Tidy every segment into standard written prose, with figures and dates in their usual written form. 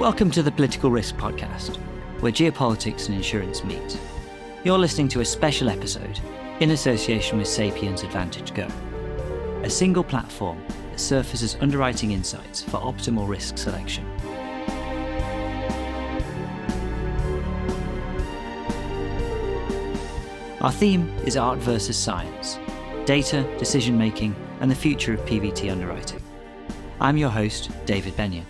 Welcome to the Political Risk Podcast, where geopolitics and insurance meet. You're listening to a special episode in association with Sapiens AdvantageGo, a single platform that surfaces underwriting insights for optimal risk selection. Our theme is art versus science, data, decision-making, and the future of PVT underwriting. I'm your host, David Benyon,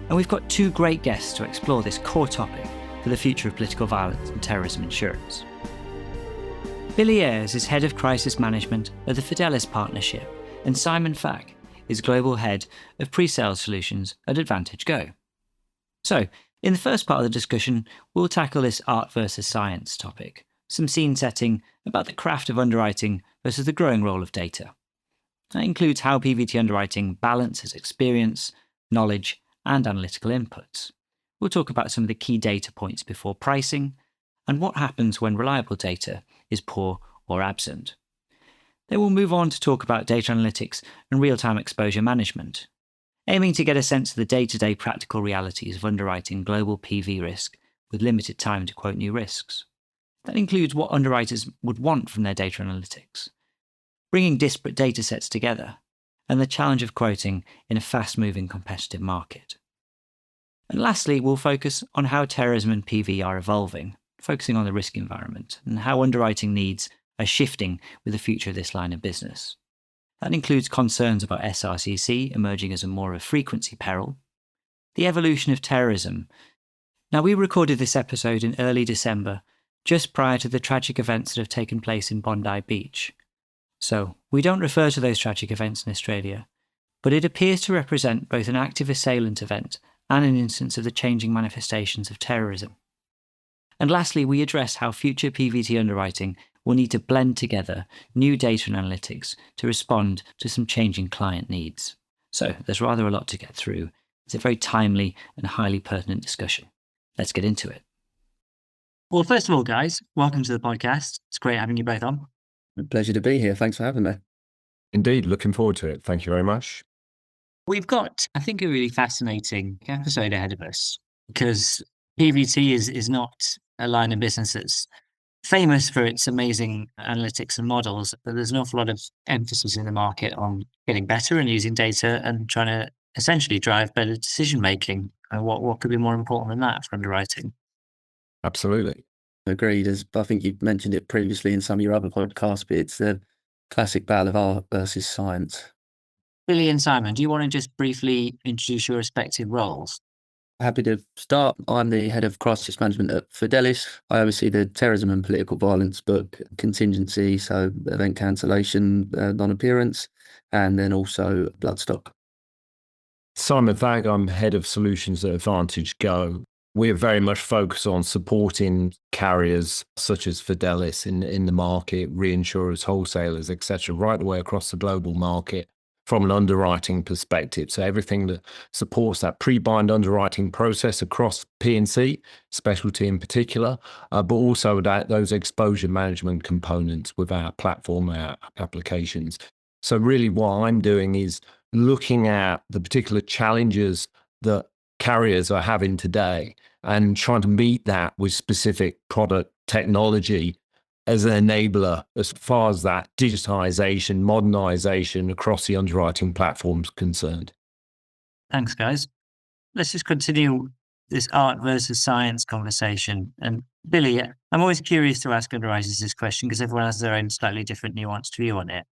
and we've got two great guests to explore this core topic for the future of political violence and terrorism insurance. Billy Ayres is Head of Crisis Management at the Fidelis Partnership, and Simon Fagg is Global Head of Pre-Sales Solutions at AdvantageGo. So, in the first part of the discussion, we'll tackle this art versus science topic, some scene setting about the craft of underwriting versus the growing role of data. That includes how PVT underwriting balances experience, knowledge, and analytical inputs. We'll talk about some of the key data points before pricing, and what happens when reliable data is poor or absent. Then we'll move on to talk about data analytics and real-time exposure management, aiming to get a sense of the day-to-day practical realities of underwriting global PV risk with limited time to quote new risks. That includes what underwriters would want from their data analytics, bringing disparate data sets together, and the challenge of quoting in a fast-moving competitive market. And lastly, we'll focus on how terrorism and PV are evolving, focusing on the risk environment, and how underwriting needs are shifting with the future of this line of business. That includes concerns about SRCC emerging as more of a frequency peril, the evolution of terrorism. Now, we recorded this episode in early December, just prior to the tragic events that have taken place in Bondi Beach. So, we don't refer to those tragic events in Australia, but it appears to represent both an active-assailant event and an instance of the changing manifestations of terrorism. And lastly, we address how future PVT underwriting will need to blend together new data and analytics to respond to some changing client needs. So, there's rather a lot to get through. It's a very timely and highly pertinent discussion. Let's get into it. Well, first of all, guys, welcome to the podcast. It's great having you both on. A pleasure to be here. Thanks for having me. Indeed, looking forward to it. Thank you very much. We've got, I think, a really fascinating episode ahead of us because PVT is not a line of business that's famous for its amazing analytics and models, but there's an awful lot of emphasis in the market on getting better and using data and trying to essentially drive better decision making. And what could be more important than that for underwriting? Absolutely. Agreed. As I think you've mentioned it previously in some of your other podcasts, but it's the classic battle of art versus science. Billy and Simon, do you want to just briefly introduce your respective roles? Happy to start. I'm the Head of Crisis Management at Fidelis. I oversee the terrorism and political violence book, contingency, so event cancellation, non-appearance, and then also bloodstock. Simon Fagg, I'm Head of Solutions at AdvantageGo. We're very much focused on supporting carriers such as Fidelis in the market, reinsurers, wholesalers, etc., right the way across the global market from an underwriting perspective. So everything that supports that pre-bind underwriting process across P&C, specialty in particular, but also those exposure management components with our platform, our applications. So really what I'm doing is looking at the particular challenges that carriers are having today and trying to meet that with specific product technology as an enabler as far as that digitization, modernization across the underwriting platform is concerned. Thanks, guys. Let's just continue this art versus science conversation. And Billy, I'm always curious to ask underwriters this question because everyone has their own slightly different nuanced view on it.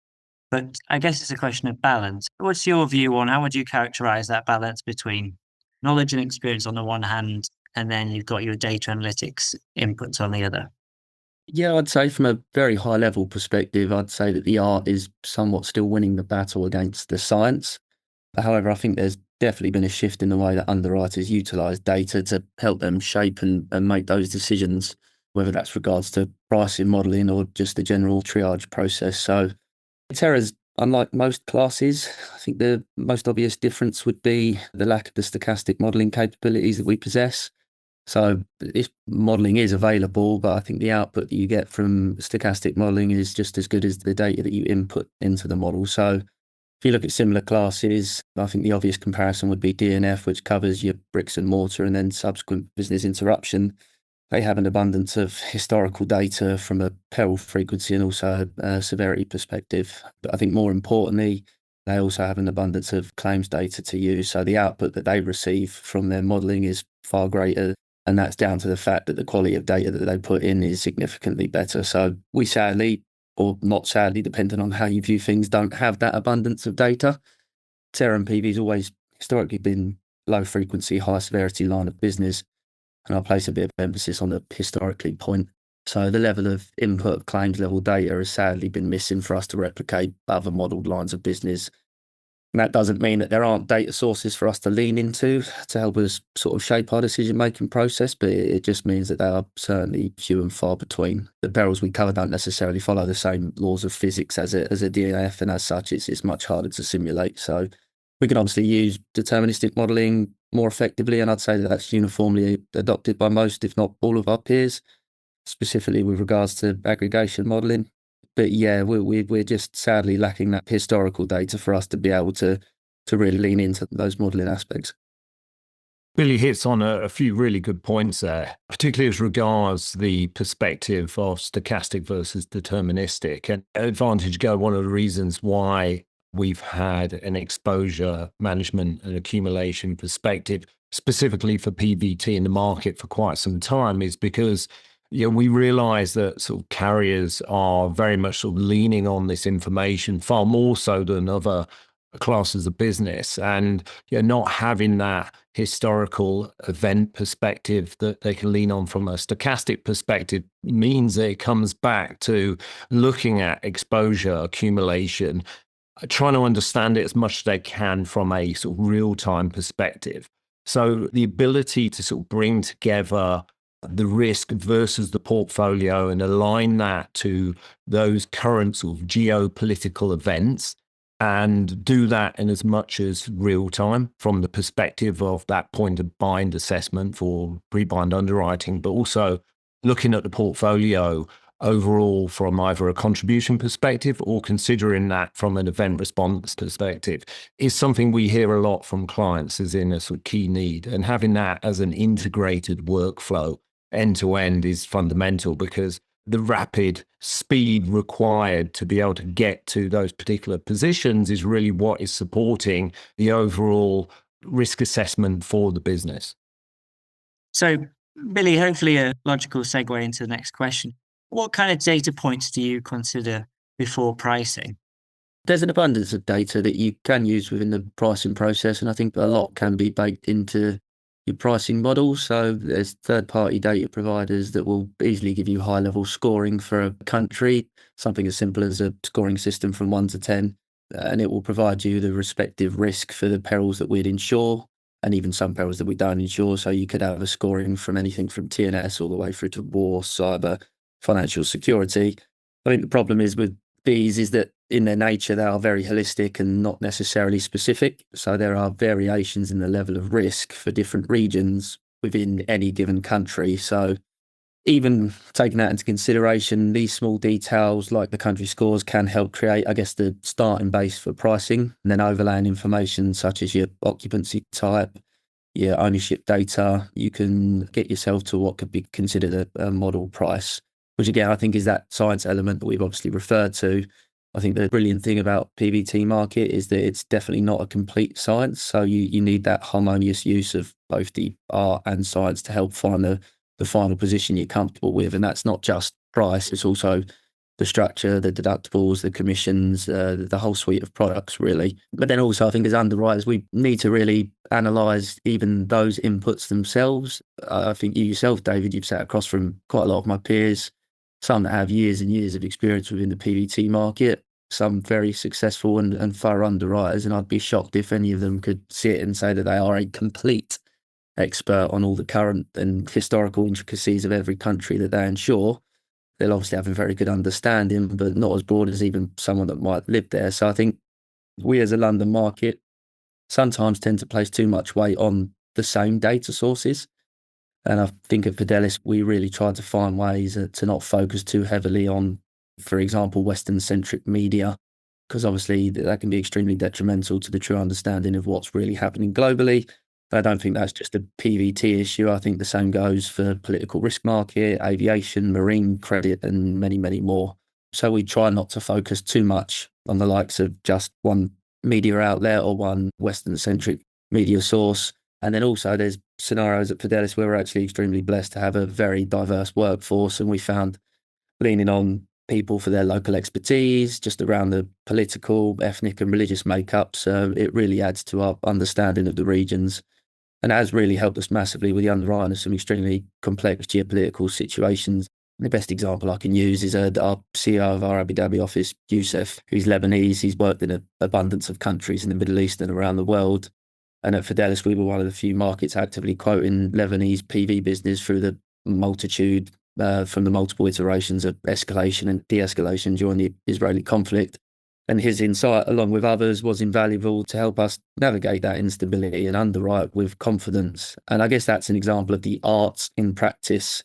But I guess it's a question of balance. What's your view on how would you characterize that balance between knowledge and experience on the one hand, and then you've got your data analytics inputs on the other? Yeah, I'd say from a very high level perspective, I'd say that the art is somewhat still winning the battle against the science. However, I think there's definitely been a shift in the way that underwriters utilise data to help them shape and make those decisions, whether that's regards to pricing, modelling, or just the general triage process. So terror's, unlike most classes, I think the most obvious difference would be the lack of the stochastic modelling capabilities that we possess. So this modelling is available, but I think the output that you get from stochastic modelling is just as good as the data that you input into the model. So If you look at similar classes, I think the obvious comparison would be D&F, which covers your bricks and mortar and then subsequent business interruption. They have an abundance of historical data from a peril frequency and also a severity perspective. But I think more importantly, they also have an abundance of claims data to use. So the output that they receive from their modelling is far greater. And that's down to the fact that the quality of data that they put in is significantly better. So we sadly, or not sadly, depending on how you view things, don't have that abundance of data. Terror and PV has always historically been low frequency, high severity line of business. And I'll place a bit of emphasis on the historically point. So the level of input of claims level data has sadly been missing for us to replicate other modelled lines of business. And that doesn't mean that there aren't data sources for us to lean into to help us sort of shape our decision-making process, but it just means that they are certainly few and far between. The perils we cover don't necessarily follow the same laws of physics as a DNF, and as such, it's much harder to simulate. So we can obviously use deterministic modelling more effectively, and I'd say that that's uniformly adopted by most, if not all of our peers, specifically with regards to aggregation modelling. But yeah, we're just sadly lacking that historical data for us to be able to really lean into those modelling aspects. Billy hits on a few really good points there, particularly as regards the perspective of stochastic versus deterministic. And AdvantageGo, one of the reasons why we've had an exposure management and accumulation perspective, specifically for PVT in the market for quite some time, is because we realise that sort of carriers are very much sort of leaning on this information far more so than other classes of business, and not having that historical event perspective that they can lean on from a stochastic perspective means that it comes back to looking at exposure accumulation, trying to understand it as much as they can from a sort of real-time perspective. So the ability to sort of bring together the risk versus the portfolio and align that to those current sort of geopolitical events, and do that in as much as real time from the perspective of that point of bind assessment for pre-bind underwriting, but also looking at the portfolio overall from either a contribution perspective or considering that from an event response perspective, is something we hear a lot from clients as in a sort of key need. And having that as an integrated workflow end to end is fundamental, because the rapid speed required to be able to get to those particular positions is really what is supporting the overall risk assessment for the business. So, Billy, hopefully a logical segue into the next question. What kind of data points do you consider before pricing? There's an abundance of data that you can use within the pricing process, and I think a lot can be baked into your pricing model. So there's third-party data providers that will easily give you high-level scoring for a country, something as simple as a scoring system from 1 to 10, and it will provide you the respective risk for the perils that we'd insure, and even some perils that we don't insure. So you could have a scoring from anything from TNS all the way through to war, cyber, financial security. I think the problem is with these is that in their nature, they are very holistic and not necessarily specific. So there are variations in the level of risk for different regions within any given country. So even taking that into consideration, these small details like the country scores can help create, I guess, the starting base for pricing, and then overlaying information such as your occupancy type, your ownership data. You can get yourself to what could be considered a model price, which again, I think is that science element that we've obviously referred to. I think the brilliant thing about PVT market is that it's definitely not a complete science. So you need that harmonious use of both the art and science to help find the final position you're comfortable with. And that's not just price, it's also the structure, the deductibles, the commissions, the whole suite of products, really. But then also, I think as underwriters, we need to really analyse even those inputs themselves. I think you yourself, David, you've sat across from quite a lot of my peers, some that have years and years of experience within the PVT market, some very successful and thorough underwriters, and I'd be shocked if any of them could sit and say that they are a complete expert on all the current and historical intricacies of every country that they insure. They'll obviously have a very good understanding, but not as broad as even someone that might live there. So I think we as a London market sometimes tend to place too much weight on the same data sources. And I think at Fidelis, we really try to find ways to not focus too heavily on, for example, Western-centric media because obviously that can be extremely detrimental to the true understanding of what's really happening globally. But I don't think that's just a PVT issue. I think the same goes for political risk market, aviation, marine credit, and many, many more. So we try not to focus too much on the likes of just one media outlet or one Western-centric media source. And then also there's scenarios at Fidelis where we're actually extremely blessed to have a very diverse workforce, and we found leaning on people for their local expertise, just around the political, ethnic and religious makeup. So it really adds to our understanding of the regions, and has really helped us massively with the underwriting of some extremely complex geopolitical situations. The best example I can use is our CEO of our Abu Dhabi office, Youssef, who's Lebanese. He's worked in an abundance of countries in the Middle East and around the world. And at Fidelis, we were one of the few markets actively quoting Lebanese PV business through the multitude, from the multiple iterations of escalation and de-escalation during the Israeli conflict. And his insight, along with others, was invaluable to help us navigate that instability and underwrite with confidence. And I guess that's an example of the art in practice.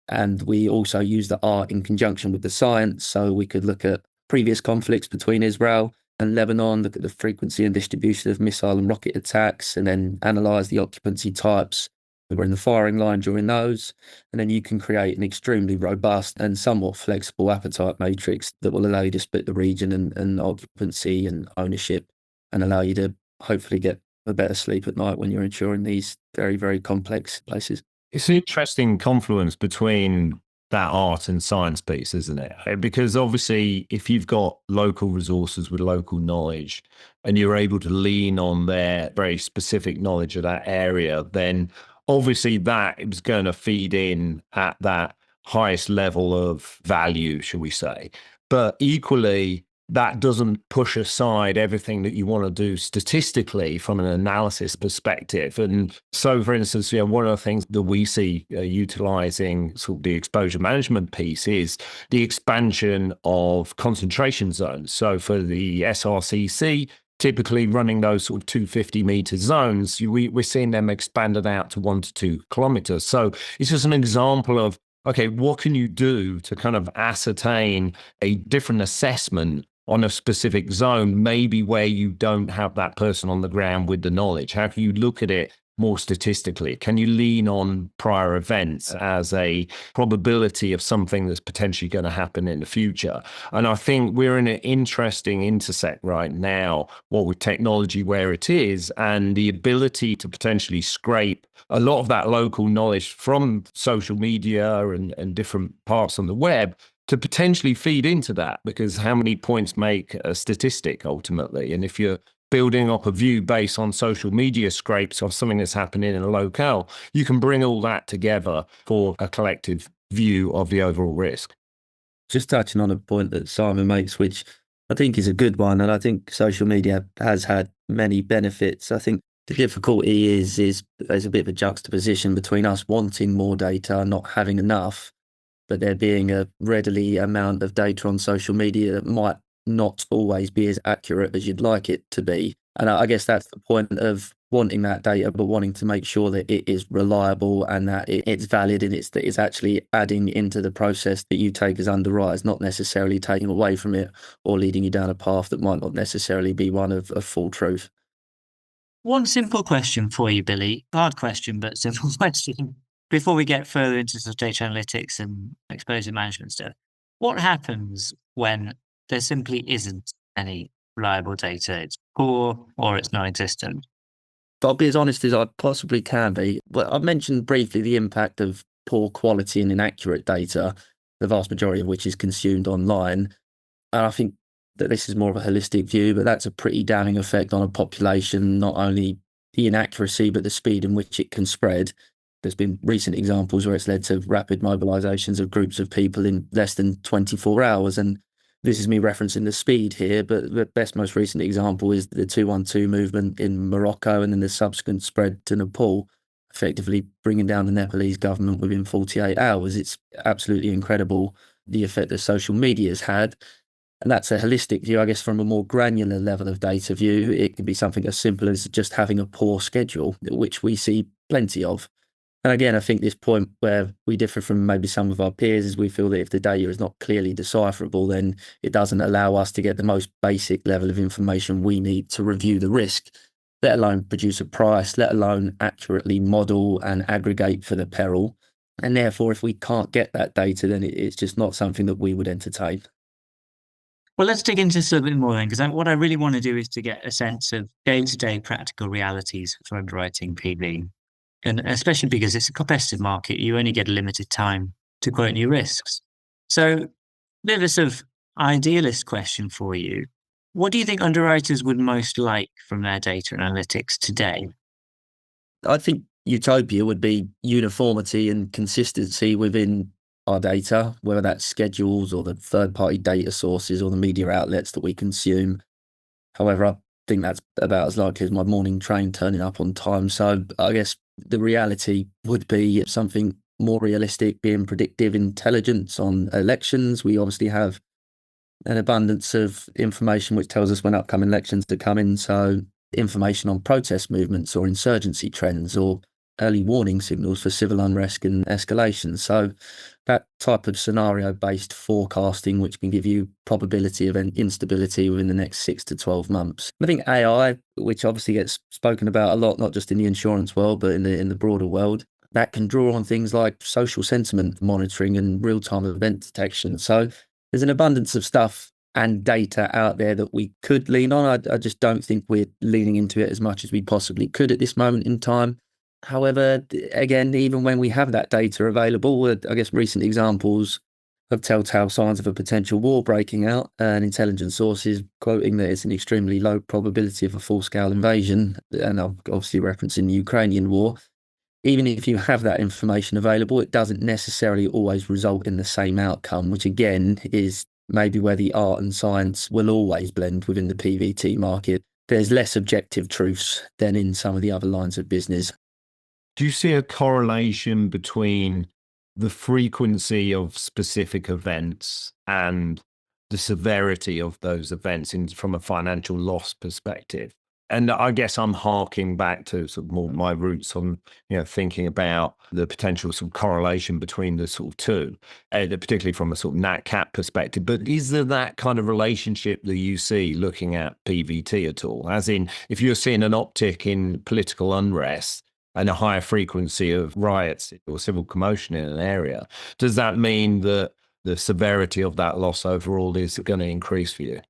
And we also use the art in conjunction with the science. So we could look at previous conflicts between Israel and Lebanon, look at the frequency and distribution of missile and rocket attacks, and then analyse the occupancy types that were in the firing line during those. And then you can create an extremely robust and somewhat flexible appetite matrix that will allow you to split the region and occupancy and ownership, and allow you to hopefully get a better sleep at night when you're insuring these very, very complex places. It's an interesting confluence between that art and science piece, isn't it? Because obviously, if you've got local resources with local knowledge and you're able to lean on their very specific knowledge of that area, then obviously that is going to feed in at that highest level of value, shall we say. But equally, that doesn't push aside everything that you want to do statistically from an analysis perspective. And so, for instance, one of the things that we see utilizing sort of the exposure management piece is the expansion of concentration zones. So for the SRCC, typically running those sort of 250-meter zones, we're seeing them expanded out to 1 to 2 kilometers. So it's just an example of, okay, what can you do to kind of ascertain a different assessment on a specific zone, maybe where you don't have that person on the ground with the knowledge? How can you look at it more statistically? Can you lean on prior events as a probability of something that's potentially going to happen in the future? And I think we're in an interesting intersect right now, what with technology where it is, and the ability to potentially scrape a lot of that local knowledge from social media and different parts on the web to potentially feed into that, because how many points make a statistic ultimately? And if you're building up a view based on social media scrapes of something that's happening in a locale, you can bring all that together for a collective view of the overall risk. Just touching on a point that Simon makes, which I think is a good one, and I think social media has had many benefits. I think the difficulty is there's a bit of a juxtaposition between us wanting more data, not having enough, but there being a readily amount of data on social media that might not always be as accurate as you'd like it to be. And I guess that's the point of wanting that data, but wanting to make sure that it is reliable and that it's valid, and it's actually adding into the process that you take as underwriters, not necessarily taking away from it or leading you down a path that might not necessarily be one of full truth. One simple question for you, Billy. Hard question, but simple question. Before we get further into sort of data analytics and exposure management stuff, what happens when there simply isn't any reliable data? It's poor or it's non-existent. I'll be as honest as I possibly can be. Well, I mentioned briefly the impact of poor quality and inaccurate data, the vast majority of which is consumed online. And I think that this is more of a holistic view, but that's a pretty damning effect on a population, not only the inaccuracy, but the speed in which it can spread. There's been recent examples where it's led to rapid mobilizations of groups of people in less than 24 hours. And this is me referencing the speed here, but the most recent example is the 212 movement in Morocco, and then the subsequent spread to Nepal, effectively bringing down the Nepalese government within 48 hours. It's absolutely incredible the effect that social media has had. And that's a holistic view. I guess from a more granular level of data view, it can be something as simple as just having a poor schedule, which we see plenty of. And again, I think this point where we differ from maybe some of our peers is we feel that if the data is not clearly decipherable, then it doesn't allow us to get the most basic level of information we need to review the risk, let alone produce a price, let alone accurately model and aggregate for the peril. And therefore, if we can't get that data, then it's just not something that we would entertain. Well, let's dig into this a little bit more then, because what I really want to do is to get a sense of day-to-day practical realities for underwriting PV. And especially because it's a competitive market, you only get a limited time to quote new risks. So, bit of a sort of idealist question for you. What do you think underwriters would most like from their data analytics today? I think utopia would be uniformity and consistency within our data, whether that's schedules or the third-party data sources or the media outlets that we consume. However, I think that's about as likely as my morning train turning up on time. So I guess the reality would be something more realistic, being predictive intelligence on elections. We obviously have an abundance of information which tells us when upcoming elections are coming. So information on protest movements or insurgency trends or early warning signals for civil unrest and escalation. So that type of scenario-based forecasting, which can give you probability of instability within the next 6 to 12 months. I think AI, which obviously gets spoken about a lot, not just in the insurance world, but in the broader world, that can draw on things like social sentiment monitoring and real-time event detection. So there's an abundance of stuff and data out there that we could lean on. I just don't think we're leaning into it as much as we possibly could at this moment in time. However, again, even when we have that data available, I guess recent examples of telltale signs of a potential war breaking out and intelligence sources quoting that it's an extremely low probability of a full-scale invasion, and I'm obviously referencing the Ukrainian war. Even if you have that information available, it doesn't necessarily always result in the same outcome, which again is maybe where the art and science will always blend within the PVT market. There's less objective truths than in some of the other lines of business. Do you see a correlation between the frequency of specific events and the severity of those events from a financial loss perspective? And I guess I'm harking back to sort of more my roots on, thinking about the potential sort of correlation between the sort of two, particularly from a sort of nat cat perspective. But is there that kind of relationship that you see looking at PVT at all? As in, if you're seeing an uptick in political unrest and a higher frequency of riots or civil commotion in an area, does that mean that the severity of that loss overall is going to increase for you?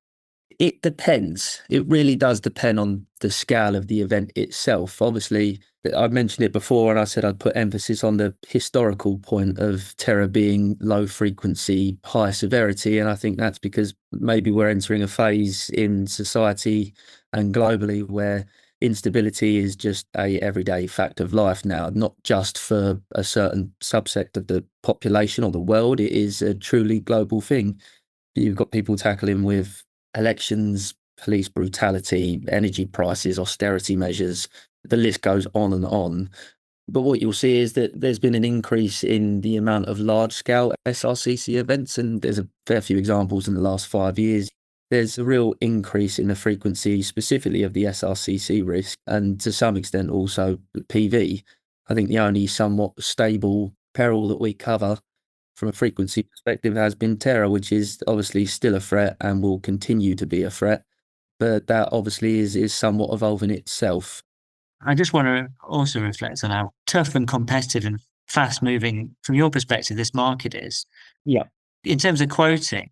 It depends. It really does depend on the scale of the event itself. Obviously, I mentioned it before and I said I'd put emphasis on the historical point of terror being low frequency, high severity. And I think that's because maybe we're entering a phase in society and globally where instability is just a everyday fact of life now, not just for a certain subsect of the population or the world. It is a truly global thing. You've got people tackling with elections, police brutality, energy prices, austerity measures, the list goes on and on. But what you'll see is that there's been an increase in the amount of large-scale SRCC events, and there's a fair few examples in the last 5 years. There's a real increase in the frequency specifically of the SRCC risk, and to some extent also PV. I think the only somewhat stable peril that we cover from a frequency perspective has been terror, which is obviously still a threat and will continue to be a threat. But that obviously is somewhat evolving itself. I just want to also reflect on how tough and competitive and fast moving, from your perspective, this market is. Yeah. In terms of quoting,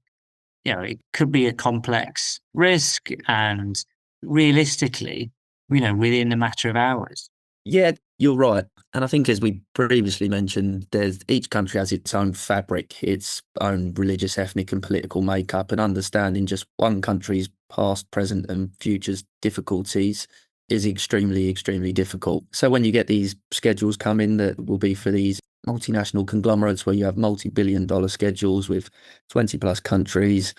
it could be a complex risk and realistically, within a matter of hours. Yeah, you're right. And I think as we previously mentioned, each country has its own fabric, its own religious, ethnic and political makeup, and understanding just one country's past, present and future's difficulties is extremely, extremely difficult. So when you get these schedules come in that will be for these multinational conglomerates where you have multi-billion-dollar schedules with 20 plus countries,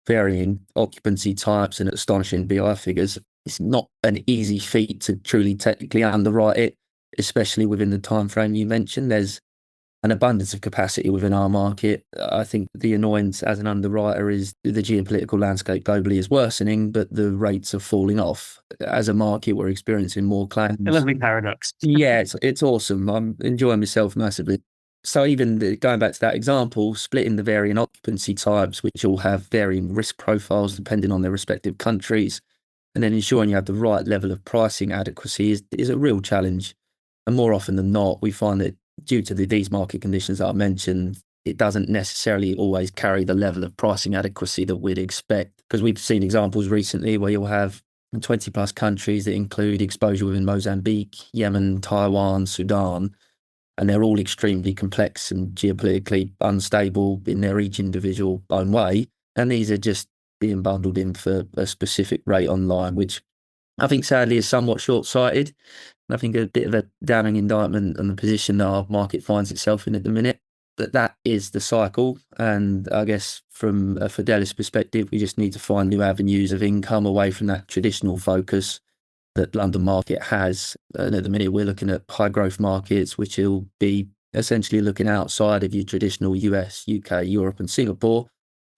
varying occupancy types and astonishing BI figures, it's not an easy feat to truly technically underwrite it, especially within the time frame you mentioned. There's an abundance of capacity within our market. I think the annoyance as an underwriter is the geopolitical landscape globally is worsening, but the rates are falling off. As a market, we're experiencing more claims. A lovely paradox. Yeah, it's awesome. I'm enjoying myself massively. So even going back to that example, splitting the varying occupancy types, which all have varying risk profiles depending on their respective countries, and then ensuring you have the right level of pricing adequacy is a real challenge. And more often than not, we find that due to these market conditions that I mentioned, it doesn't necessarily always carry the level of pricing adequacy that we'd expect. Because we've seen examples recently where you'll have 20 plus countries that include exposure within Mozambique, Yemen, Taiwan, Sudan, and they're all extremely complex and geopolitically unstable in their each individual own way. And these are just being bundled in for a specific rate online, which I think sadly is somewhat short-sighted. And I think a bit of a damning indictment on the position that our market finds itself in at the minute. But that is the cycle. And I guess from a Fidelis perspective, we just need to find new avenues of income away from that traditional focus that London market has. And at the minute, we're looking at high growth markets, which will be essentially looking outside of your traditional US, UK, Europe and Singapore,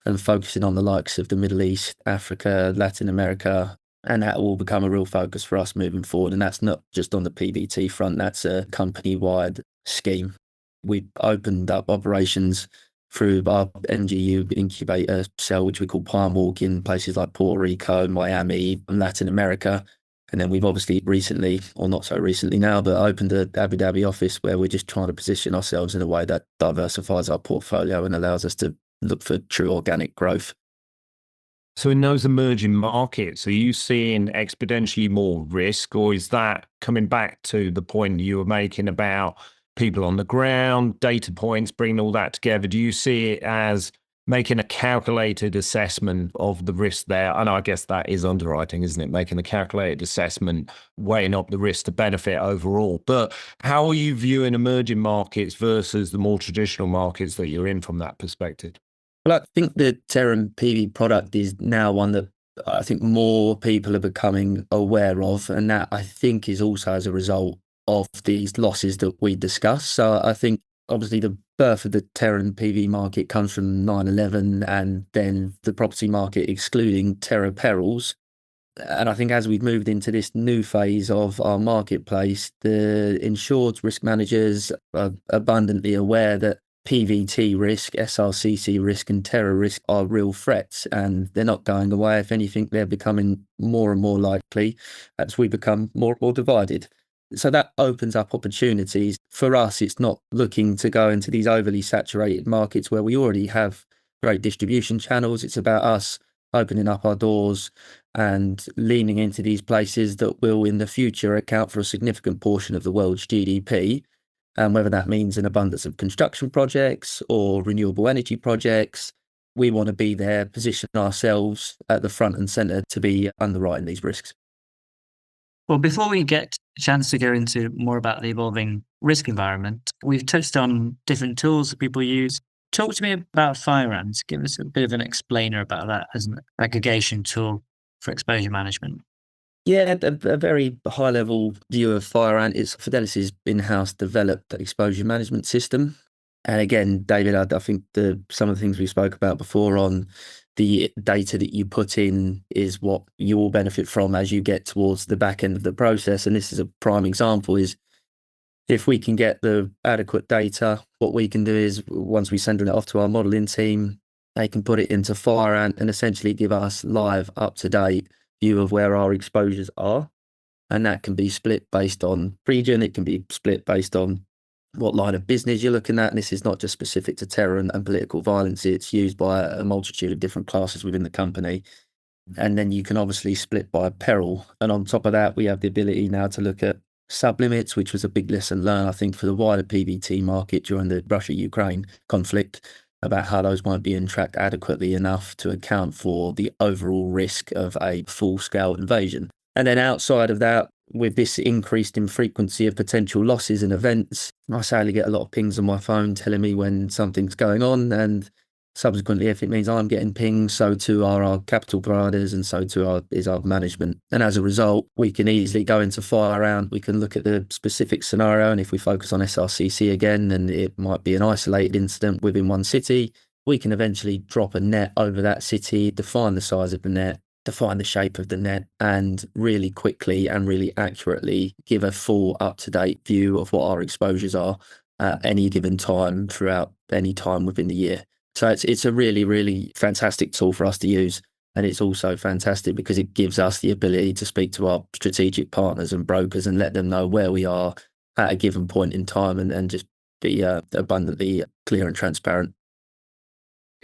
and focusing on the likes of the Middle East, Africa, Latin America. And that will become a real focus for us moving forward. And that's not just on the PVT front, that's a company-wide scheme. We opened up operations through our MGU incubator cell, which we call Pine Walk, in places like Puerto Rico, Miami, and Latin America. And then we've obviously recently, or not so recently now, but opened an Abu Dhabi office where we're just trying to position ourselves in a way that diversifies our portfolio and allows us to look for true organic growth. So in those emerging markets, are you seeing exponentially more risk, or is that coming back to the point you were making about people on the ground, data points, bringing all that together? Do you see it as making a calculated assessment of the risk there? And I guess that is underwriting, isn't it? Making a calculated assessment, weighing up the risk to benefit overall. But how are you viewing emerging markets versus the more traditional markets that you're in from that perspective? Well, I think the Terran PV product is now one that I think more people are becoming aware of. And that I think is also as a result of these losses that we discussed. So I think obviously the birth of the Terran PV market comes from 9/11 and then the property market excluding terror perils. And I think as we've moved into this new phase of our marketplace, the insured risk managers are abundantly aware that PVT risk, SRCC risk and terror risk are real threats, and they're not going away. If anything, they're becoming more and more likely as we become more and more divided. So that opens up opportunities. For us, it's not looking to go into these overly saturated markets where we already have great distribution channels. It's about us opening up our doors and leaning into these places that will in the future account for a significant portion of the world's GDP. And whether that means an abundance of construction projects or renewable energy projects, we want to be there, position ourselves at the front and centre to be underwriting these risks. Well, before we get a chance to go into more about the evolving risk environment, we've touched on different tools that people use. Talk to me about FireAnt. Give us a bit of an explainer about that as an aggregation tool for exposure management. Yeah, a very high-level view of FireAnt is Fidelis' in-house developed exposure management system. And again, David, I think some of the things we spoke about before on the data that you put in is what you will benefit from as you get towards the back end of the process. And this is a prime example is if we can get the adequate data, what we can do is once we send it off to our modelling team, they can put it into FireAnt and essentially give us live, up-to-date view of where our exposures are. And that can be split based on region. It can be split based on what line of business you're looking at. And this is not just specific to terror and political violence. It's used by a multitude of different classes within the company. And then you can obviously split by peril. And on top of that, we have the ability now to look at sublimits, which was a big lesson learned, I think, for the wider PVT market during the Russia-Ukraine conflict, about how those weren't being tracked adequately enough to account for the overall risk of a full-scale invasion. And then outside of that, with this increased in frequency of potential losses and events, I sadly get a lot of pings on my phone telling me when something's going on. And Subsequently, if it means I'm getting pinged, so too are our capital providers, and so too is our management. And as a result, we can easily go into fire round. We can look at the specific scenario, and if we focus on SRCC again, and it might be an isolated incident within one city, we can eventually drop a net over that city, define the size of the net, define the shape of the net, and really quickly and really accurately give a full up-to-date view of what our exposures are at any given time throughout any time within the year. So it's a really, really fantastic tool for us to use. And it's also fantastic because it gives us the ability to speak to our strategic partners and brokers and let them know where we are at a given point in time, and just be abundantly clear and transparent.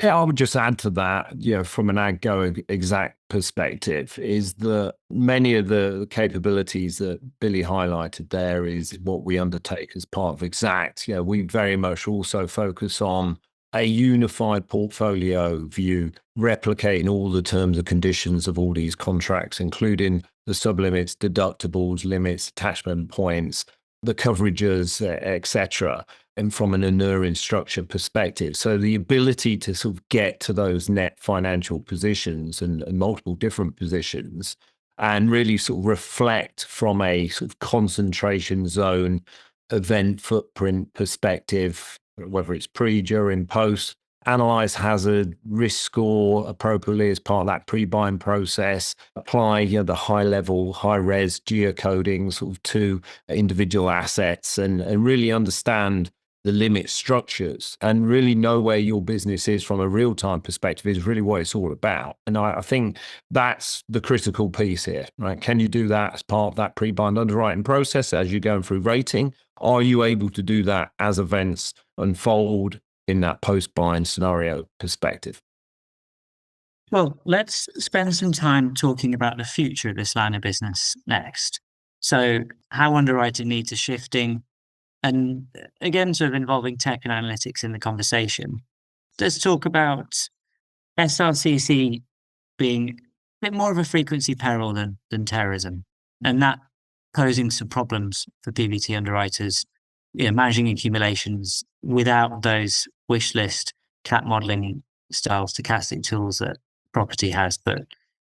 Yeah, I would just add to that, from an AdvantageGo exact perspective, is that many of the capabilities that Billy highlighted there is what we undertake as part of exact. We very much also focus on a unified portfolio view, replicating all the terms and conditions of all these contracts, including the sublimits, deductibles, limits, attachment points, the coverages, etc., and from an insuring structure perspective. So the ability to sort of get to those net financial positions and multiple different positions, and really sort of reflect from a sort of concentration zone event footprint perspective, whether it's pre, during, post, analyze hazard, risk score appropriately as part of that pre-buying process, apply the high level, high res geocoding sort of to individual assets, and really understand the limit structures and really know where your business is from a real-time perspective is really what it's all about. And I think that's the critical piece here, right? Can you do that as part of that pre-bind underwriting process as you're going through rating? Are you able to do that as events unfold in that post-bind scenario perspective? Well, let's spend some time talking about the future of this line of business next. So how underwriting needs are shifting, and again, sort of involving tech and analytics in the conversation. Let's talk about SRCC being a bit more of a frequency peril than terrorism, and that posing some problems for PVT underwriters, managing accumulations without those wish list cat modeling style stochastic tools that property has, but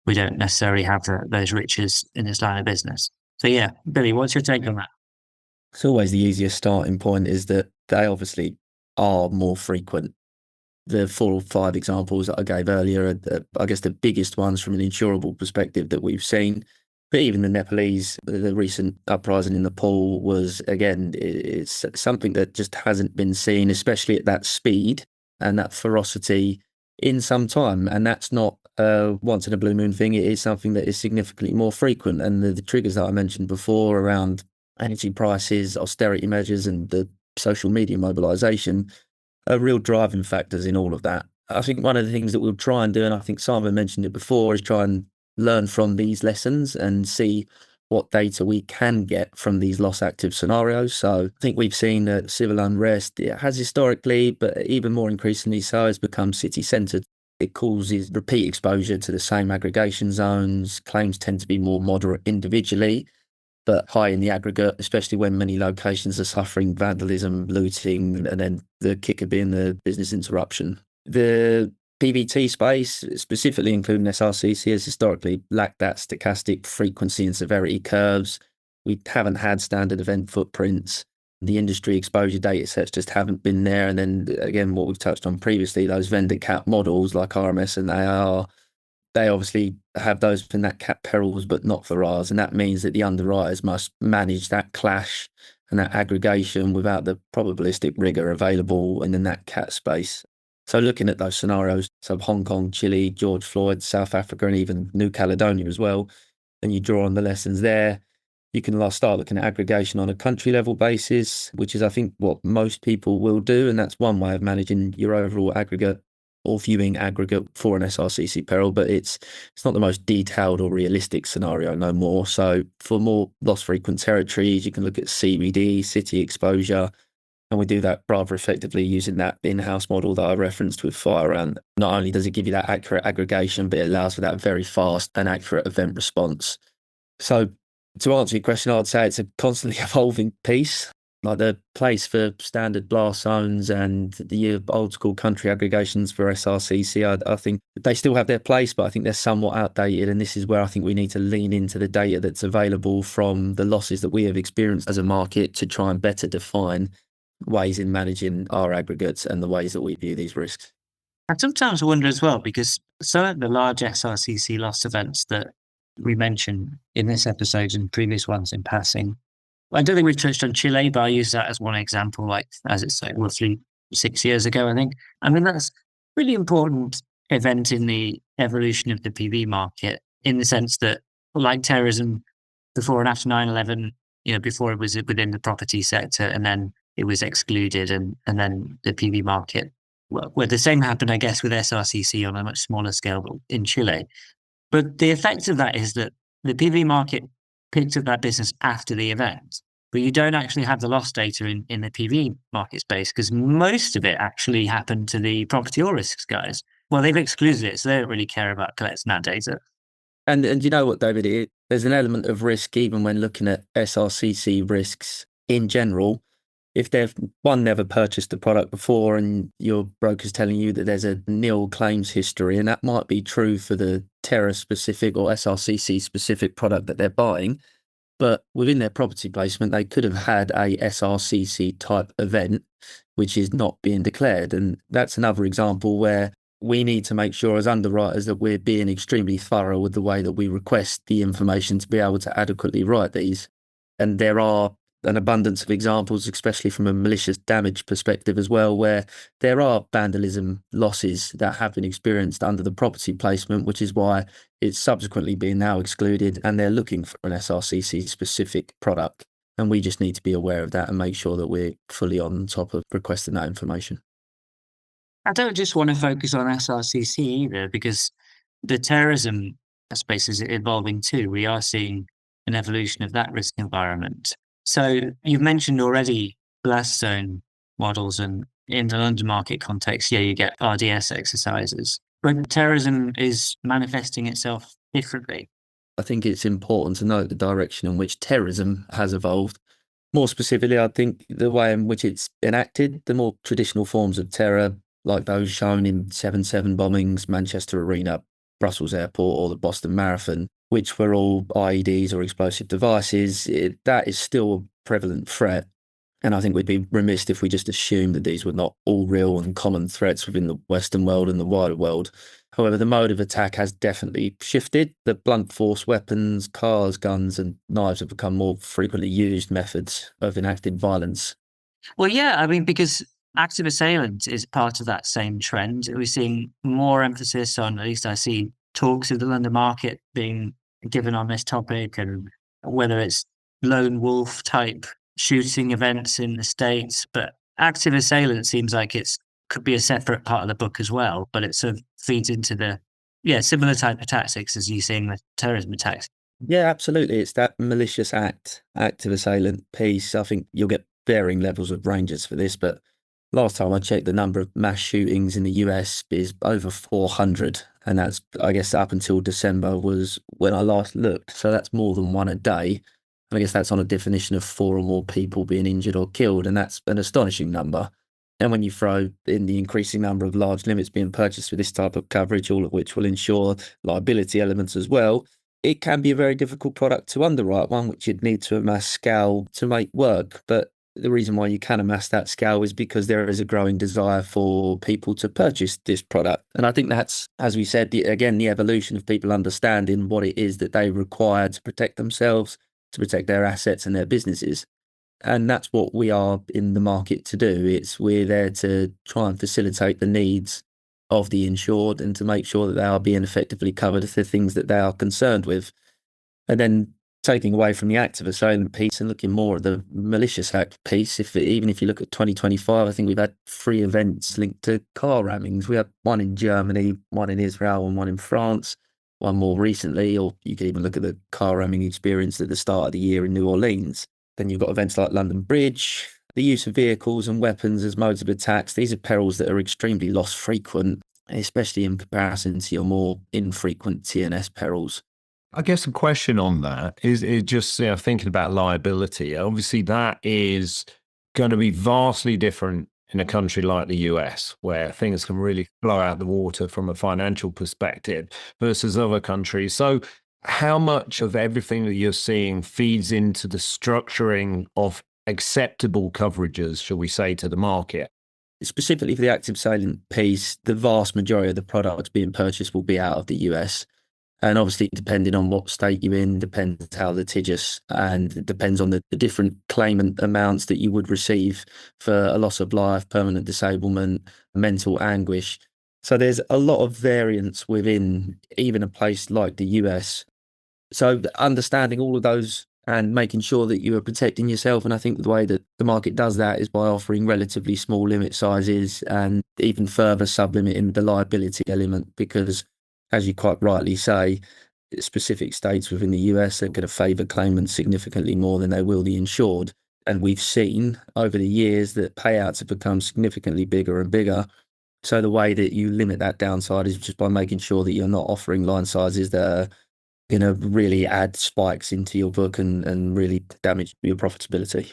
we don't necessarily have those riches in this line of business. So yeah, Billy, what's your take on that? It's always the easiest starting point is that they obviously are more frequent. The 4 or 5 examples that I gave earlier are, I guess, the biggest ones from an insurable perspective that we've seen. But even the Nepalese, the recent uprising in Nepal was, again, it's something that just hasn't been seen, especially at that speed and that ferocity in some time. And that's not a once in a blue moon thing. It is something that is significantly more frequent. And the triggers that I mentioned before around energy prices, austerity measures, and the social media mobilisation are real driving factors in all of that. I think one of the things that we'll try and do, and I think Simon mentioned it before, is try and learn from these lessons and see what data we can get from these loss active scenarios. So I think we've seen that civil unrest, it has historically, but even more increasingly so, has become city-centred. It causes repeat exposure to the same aggregation zones. Claims tend to be more moderate individually, but high in the aggregate, especially when many locations are suffering vandalism, looting, and then the kicker being the business interruption. The PVT space, specifically including SRCC, has historically lacked that stochastic frequency and severity curves. We haven't had standard event footprints. The industry exposure data sets just haven't been there. And then again, what we've touched on previously, those vendor cap models like RMS and AR, they obviously have those in that cat perils, but not for ours. And that means that the underwriters must manage that clash and that aggregation without the probabilistic rigor available in the nat cat space. So looking at those scenarios, so Hong Kong, Chile, George Floyd, South Africa, and even New Caledonia as well, and you draw on the lessons there, you can start looking at aggregation on a country level basis, which is, I think, what most people will do. And that's one way of managing your overall aggregate or viewing aggregate for an SRCC peril, but it's not the most detailed or realistic scenario no more. So for more loss frequent territories, you can look at CBD, city exposure, and we do that rather effectively using that in-house model that I referenced with Fire. And not only does it give you that accurate aggregation, but it allows for that very fast and accurate event response. So to answer your question, I'd say it's a constantly evolving piece. like the place for standard blast zones and the old school country aggregations for SRCC, I think they still have their place, but I think they're somewhat outdated. And this is where I think we need to lean into the data that's available from the losses that we have experienced as a market to try and better define ways in managing our aggregates and the ways that we view these risks. I sometimes wonder as well, because some of the large SRCC loss events that we mentioned in this episode and previous ones in passing, I don't think we've touched on Chile, but I use that as one example, like, as it's like roughly 6 years ago, I think. I mean, that's a really important event in the evolution of the PV market, in the sense that, like terrorism, before and after 9/11, before it was within the property sector and then it was excluded, and then the PV market, well, the same happened, I guess, with SRCC on a much smaller scale in Chile. But the effect of that is that the PV market picked up that business after the event, but you don't actually have the loss data in the PV market space, because most of it actually happened to the property or risks guys. Well, they've excluded it, so they don't really care about collecting that data. And you know what, David, there's an element of risk even when looking at SRCC risks in general. If they've never purchased the product before and your broker's telling you that there's a nil claims history, and that might be true for the terror specific or SRCC specific product that they're buying, but within their property placement, they could have had a SRCC type event, which is not being declared. And that's another example where we need to make sure as underwriters that we're being extremely thorough with the way that we request the information to be able to adequately write these. And there are an abundance of examples, especially from a malicious damage perspective as well, where there are vandalism losses that have been experienced under the property placement, which is why it's subsequently been now excluded and they're looking for an SRCC specific product. And we just need to be aware of that and make sure that we're fully on top of requesting that information. I don't just want to focus on SRCC either, because the terrorism space is evolving too. We are seeing an evolution of that risk environment. So you've mentioned already blast zone models, and in the London market context, you get RDS exercises. But terrorism is manifesting itself differently. I think it's important to note the direction in which terrorism has evolved. More specifically, I think the way in which it's enacted, the more traditional forms of terror, like those shown in 7/7 bombings, Manchester Arena, Brussels Airport, or the Boston Marathon, which were all IEDs or explosive devices, that is still a prevalent threat. And I think we'd be remiss if we just assumed that these were not all real and common threats within the Western world and the wider world. However, the mode of attack has definitely shifted. The blunt force weapons, cars, guns, and knives have become more frequently used methods of enacted violence. Well, yeah, I mean, because active-assailant is part of that same trend. We're seeing more emphasis on, at least I see talks of the London market being given on this topic, and whether it's lone wolf type shooting events in the States. But active-assailant seems like could be a separate part of the book as well, but it sort of feeds into the similar type of tactics as you seeing the terrorism attacks. Yeah, absolutely. It's that malicious act, active assailant piece. I think you'll get varying levels of ranges for this, but last time I checked, the number of mass shootings in the US is over 400. And that's, I guess, up until December was when I last looked. So that's more than one a day. And I guess that's on a definition of 4 or more people being injured or killed. And that's an astonishing number. And when you throw in the increasing number of large limits being purchased for this type of coverage, all of which will ensure liability elements as well, it can be a very difficult product to underwrite, one which you'd need to amass scale to make work. But the reason why you can amass that scale is because there is a growing desire for people to purchase this product. And I think that's, as we said, the evolution of people understanding what it is that they require to protect themselves, to protect their assets and their businesses. And that's what we are in the market to do. We're there to try and facilitate the needs of the insured and to make sure that they are being effectively covered for things that they are concerned with. And then taking away from the active assailant piece and looking more at the malicious act piece, even if you look at 2025, I think we've had 3 events linked to car rammings. We had one in Germany, one in Israel, and one in France, one more recently, or you can even look at the car ramming experience at the start of the year in New Orleans. Then you've got events like London Bridge, the use of vehicles and weapons as modes of attacks. These are perils that are extremely loss frequent, especially in comparison to your more infrequent TNS perils. I guess a question on that is just thinking about liability. Obviously, that is going to be vastly different in a country like the US, where things can really blow out the water from a financial perspective versus other countries. So how much of everything that you're seeing feeds into the structuring of acceptable coverages, shall we say, to the market? Specifically for the active-assailant piece, the vast majority of the products being purchased will be out of the US. And obviously, depending on what state you're in, depends how litigious, and it depends on the different claimant amounts that you would receive for a loss of life, permanent disablement, mental anguish. So there's a lot of variance within even a place like the US. So understanding all of those and making sure that you are protecting yourself. And I think the way that the market does that is by offering relatively small limit sizes and even further sublimiting the liability element, because as you quite rightly say, specific states within the US are going to favour claimants significantly more than they will the insured. And we've seen over the years that payouts have become significantly bigger and bigger. So the way that you limit that downside is just by making sure that you're not offering line sizes that are going to really add spikes into your book and really damage your profitability.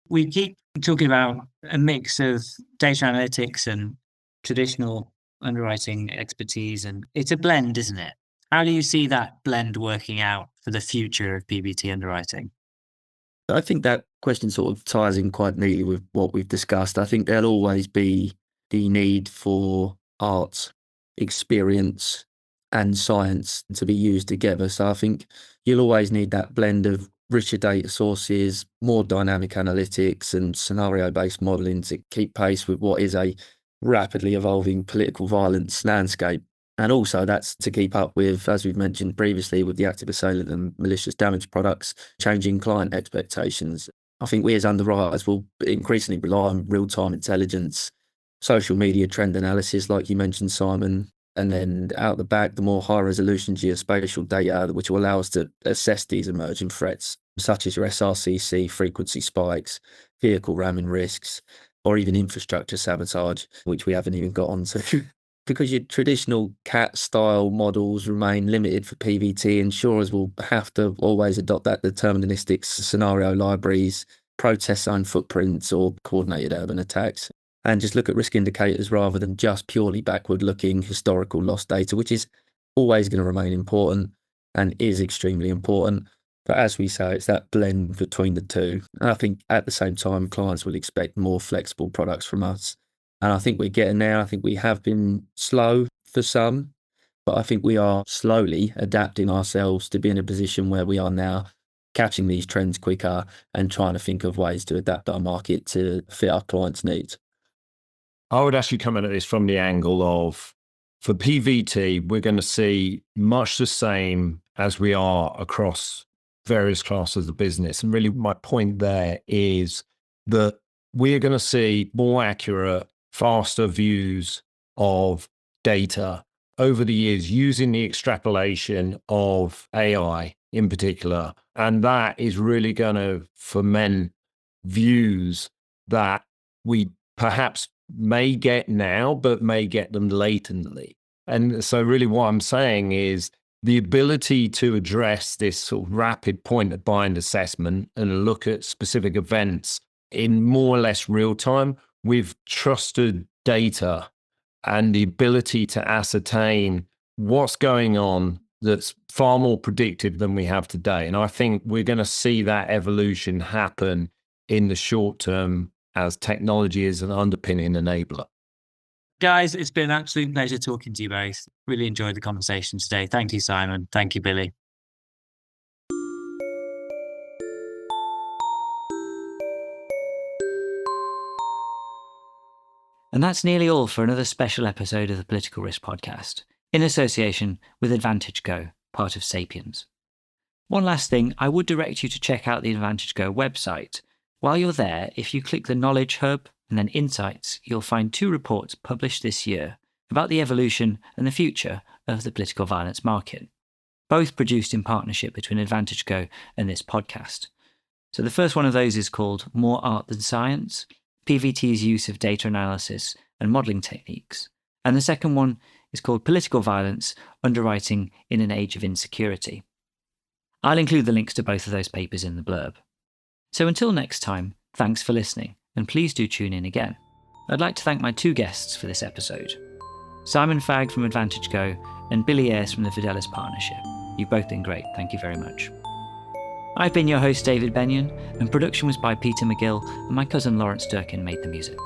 We keep talking about a mix of data analytics and traditional underwriting expertise, and it's a blend, isn't it? How do you see that blend working out for the future of PVT underwriting? I think that question sort of ties in quite neatly with what we've discussed. I think there'll always be the need for art, experience, and science to be used together. So I think you'll always need that blend of richer data sources, more dynamic analytics, and scenario-based modelling to keep pace with what is a rapidly evolving political violence landscape. And also that's to keep up with, as we've mentioned previously, with the active assailant and malicious damage products, changing client expectations. I think we as underwriters will increasingly rely on real-time intelligence, social media trend analysis, like you mentioned, Simon, and then out the back, the more high-resolution geospatial data, which will allow us to assess these emerging threats, such as your SRCC frequency spikes, vehicle ramming risks, or even infrastructure sabotage, which we haven't even got onto. Because your traditional CAT-style models remain limited for PVT, insurers will have to always adopt that deterministic scenario libraries, protest zone footprints, or coordinated urban attacks, and just look at risk indicators rather than just purely backward-looking historical loss data, which is always going to remain important and is extremely important. But as we say, it's that blend between the two. And I think at the same time, clients will expect more flexible products from us. And I think we're getting there. I think we have been slow for some, but I think we are slowly adapting ourselves to be in a position where we are now catching these trends quicker and trying to think of ways to adapt our market to fit our clients' needs. I would actually come at this from the angle of, for PVT, we're going to see much the same as we are across various classes of business. And really my point there is that we're going to see more accurate, faster views of data over the years using the extrapolation of AI in particular. And that is really going to foment views that we perhaps may get now, but may get them latently. And so really what I'm saying is the ability to address this sort of rapid point of bind assessment and look at specific events in more or less real time with trusted data and the ability to ascertain what's going on that's far more predictive than we have today. And I think we're going to see that evolution happen in the short term as technology is an underpinning enabler. Guys, it's been an absolute pleasure talking to you both. Really enjoyed the conversation today. Thank you, Simon. Thank you, Billy. And that's nearly all for another special episode of the Political Risk Podcast, in association with AdvantageGo, part of Sapiens. One last thing, I would direct you to check out the AdvantageGo website. While you're there, if you click the Knowledge Hub and then Insights, you'll find 2 reports published this year about the evolution and the future of the political violence market, both produced in partnership between AdvantageGo and this podcast. So the first one of those is called More Art Than Science, PVT's use of data analysis and modelling techniques. And the second one is called Political Violence, Underwriting in an Age of Insecurity. I'll include the links to both of those papers in the blurb. So until next time, Thanks for listening, and please do tune in again. I'd like to thank my two guests for this episode, Simon Fagg from AdvantageGo and Billy Ayres from the Fidelis Partnership. You've both been great, thank you very much. I've been your host, David Benyon, and production was by Peter McGill, and my cousin Lawrence Durkin made the music.